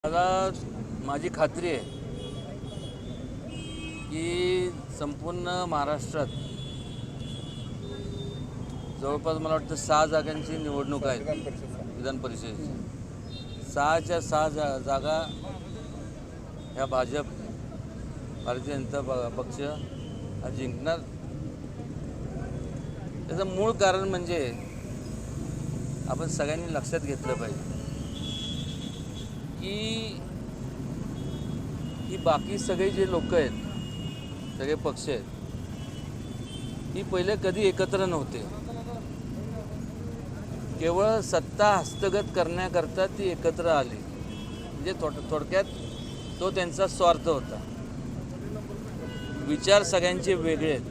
मला माझी खात्री आहे की संपूर्ण महाराष्ट्रात जवळपास मला वाटतं 6 जागांची निवडणूक आहे विधान परिषदेची। 6च्या 6 जागा ह्या भाजप भारतीय जनता पक्ष हा जिंकणार। त्याचं मूळ कारण म्हणजे आपण सगळ्यांनी लक्षात घेतलं पाहिजे की बाकी सगळे जे लोक आहेत, सगळे पक्ष आहेत, ही पहिले कधी एकत्र नव्हते। केवळ सत्ता हस्तगत करण्याकरता ती एकत्र आली। म्हणजे थोडक्यात तो त्यांचा स्वार्थ होता। विचार सगळ्यांचे वेगळे आहेत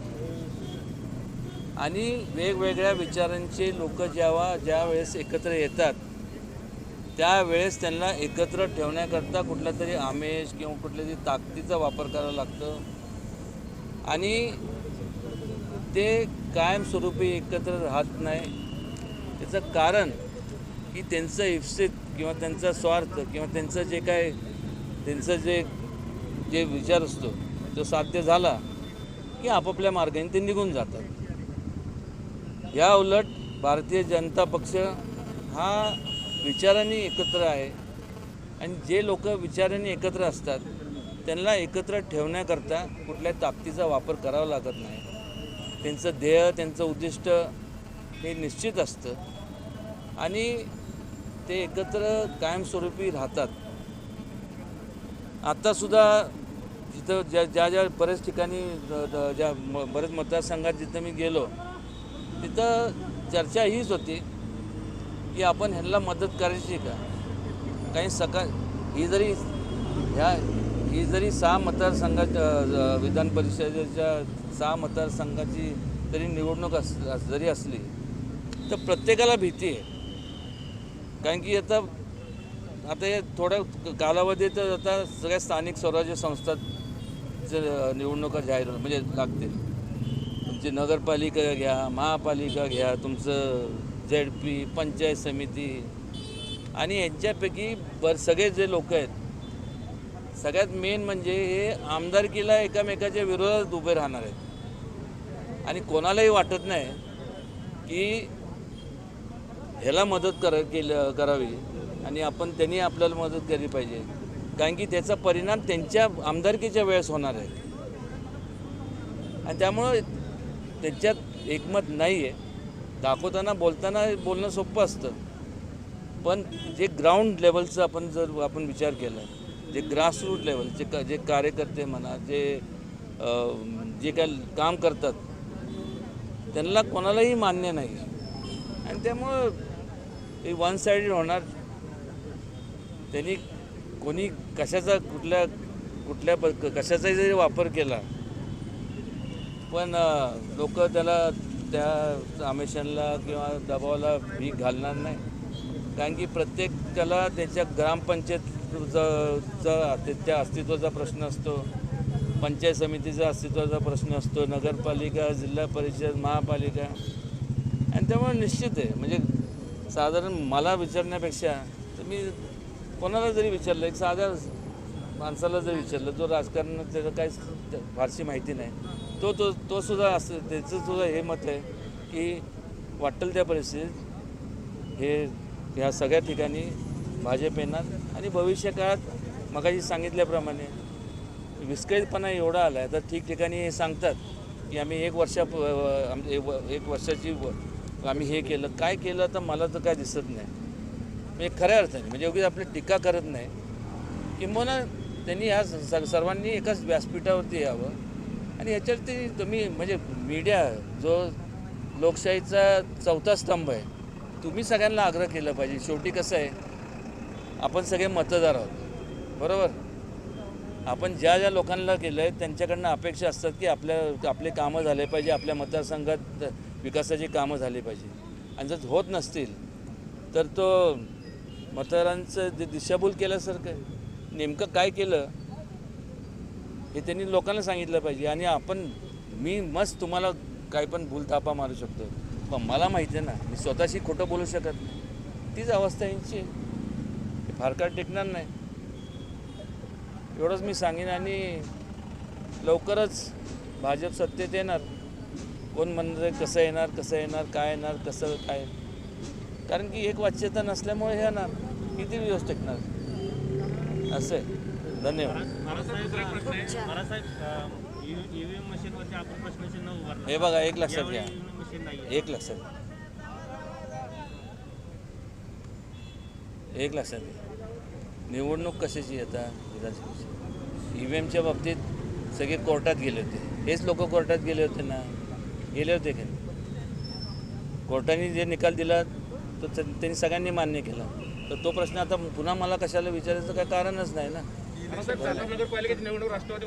आणि वेगवेगळ्या विचारांचे लोक ज्या वेळेस एकत्र येतात त्यावेळेस त्यांना एकत्र ठेवण्याकरता कुठला तरी आमिष किंवा कुठल्या तरी ताकदीचा वापर करावा लागतो आणि ते कायमस्वरूपी एकत्र राहत नाही। त्याचं कारण की त्यांचं इप्सित किंवा त्यांचा स्वार्थ किंवा त्यांचं जे काय त्यांचं जे विचार असतो तो साध्य झाला की आपापल्या मार्गाने ते निघून जातात। या उलट भारतीय जनता पक्ष हा विचारांनी एकत्र आहे आणि जे लोक विचारांनी एकत्र असतात त्यांना एकत्र ठेवण्याकरता कुठल्या ताकदीचा वापर करावा लागत नाही। त्यांचं ध्येय, त्यांचं उद्दिष्ट हे निश्चित असतं आणि ते एकत्र कायमस्वरूपी राहतात। आत्तासुद्धा जिथं ज्या बऱ्याच ठिकाणी बरेच मतदारसंघात जिथं मी गेलो तिथं चर्चा हीच होती की आपण ह्यांना मदत करायची का। काही ही जरी 6 मतदारसंघात विधान परिषदेच्या 6 मतदारसंघाची तरी निवडणूक जरी असली तर प्रत्येकाला भीती आहे। कारण की आता या थोड्या कालावधीत आता सगळ्या स्थानिक स्वराज्य संस्थांच्या निवडणुका जाहीर म्हणजे लागतील। तुमची नगरपालिका घ्या, महापालिका घ्या, तुमचं ZP, पंचायत समिती आणि यांच्यापैकी सगळे जे लोक आहेत सगळ्यात मेन म्हणजे हे आमदारकीला एकमेकाच्या विरोधात उभे राहणार आहेत आणि कोणालाही वाटत नाही की ह्याला मदत करावी आणि त्यांनी आपल्याला मदत केली पाहिजे। कारण की त्याचा परिणाम त्यांच्या आमदारकीच्या वेळेस होणार आहे आणि त्यामुळं त्यांच्यात एकमत नाही आहे। दाखवताना बोलणं सोपं असतं पण जे ग्राउंड लेवलचं आपण विचार केला, जे ग्रासरूट लेवल जे कार्यकर्ते म्हणा, जे काय काम करतात त्यांना कोणालाही मान्य नाही आणि त्यामुळं हे वन साइडेड होणार। त्यांनी कोणी कशाचाही जरी वापर केला पण लोक त्या आमिषाला किंवा दबावाला भीक घालणार नाही। कारण की प्रत्येकाला त्याच्या त्या अस्तित्वाचा प्रश्न असतो, पंचायत समितीचा अस्तित्वाचा प्रश्न असतो, नगरपालिका, जिल्हा परिषद, महापालिका आणि त्यामुळे निश्चित आहे। म्हणजे साधारण मला विचारण्यापेक्षा तर मी कोणाला जरी विचारलं, एक साध्या माणसाला जरी विचारलं जो राजकारणात त्याचं काही फारशी माहिती नाही तो सुद्धा त्याचं सुद्धा हे मत आहे की वाटेल त्या परिस्थितीत ह्या सगळ्या ठिकाणी भाजप येणार आणि भविष्य काळात मगाशी सांगितल्याप्रमाणे विस्कळीतपणा एवढा आला आहे तर ठिकठिकाणी हे सांगतात की आम्ही एक वर्षाची आम्ही हे केलं, काय केलं तर मला तर काय दिसत नाही। म्हणजे खऱ्या अर्थाने म्हणजे उगीच आपली टीका करत नाही, किंबहुना त्यांनी ह्या सर्वांनी एकाच व्यासपीठावरती यावं आणि याच्यावरती तुम्ही म्हणजे मीडिया जो लोकशाहीचा 4था स्तंभ आहे, तुम्ही सगळ्यांना आग्रह केला पाहिजे। शेवटी कसं आहे, आपण सगळे मतदार आहोत, बरोबर। आपण ज्या लोकांना केलं आहे त्यांच्याकडनं अपेक्षा असतात की आपले कामं झाले पाहिजे, आपल्या मतदारसंघात विकासाची कामं झाली पाहिजे आणि जर होत नसतील तर तो मतदारांचं दिशाभूल केल्यासारखं आहे। नेमकं काय केलं हे त्यांनी लोकांना सांगितलं पाहिजे आणि मी मस्त तुम्हाला काही पण भूलथापा मारू शकतो पण मला माहिती आहे ना, मी स्वतःशी खोटं बोलू शकत नाही। तीच अवस्था यांची फार काळ टिकणार नाही। एवढंच मी सांगेन. आणि लवकरच भाजप सत्तेत येणार. कोण म्हणतं कसं येणार काय येणार कसं काय, कारण की एक वाच्यता नसल्यामुळे हे येणार. किती दिवस टिकणार असं आहे. धन्यवाद. हे बघा, एक लक्षात घ्या, एक लक्षात घ्या, निवडणूक कशाची येतात विधानसभेची. EVMच्या बाबतीत सगळे कोर्टात गेले होते. हेच लोक कोर्टात गेले होते ना, गेले होते की नाही. कोर्टाने जे निकाल दिला तो त्यांनी सगळ्यांनी मान्य केला. तर तो प्रश्न आता पुन्हा मला कशाला विचारायचं काय कारणच नाही ना. नगरपालिकेची निवडणूक राष्ट्रवादी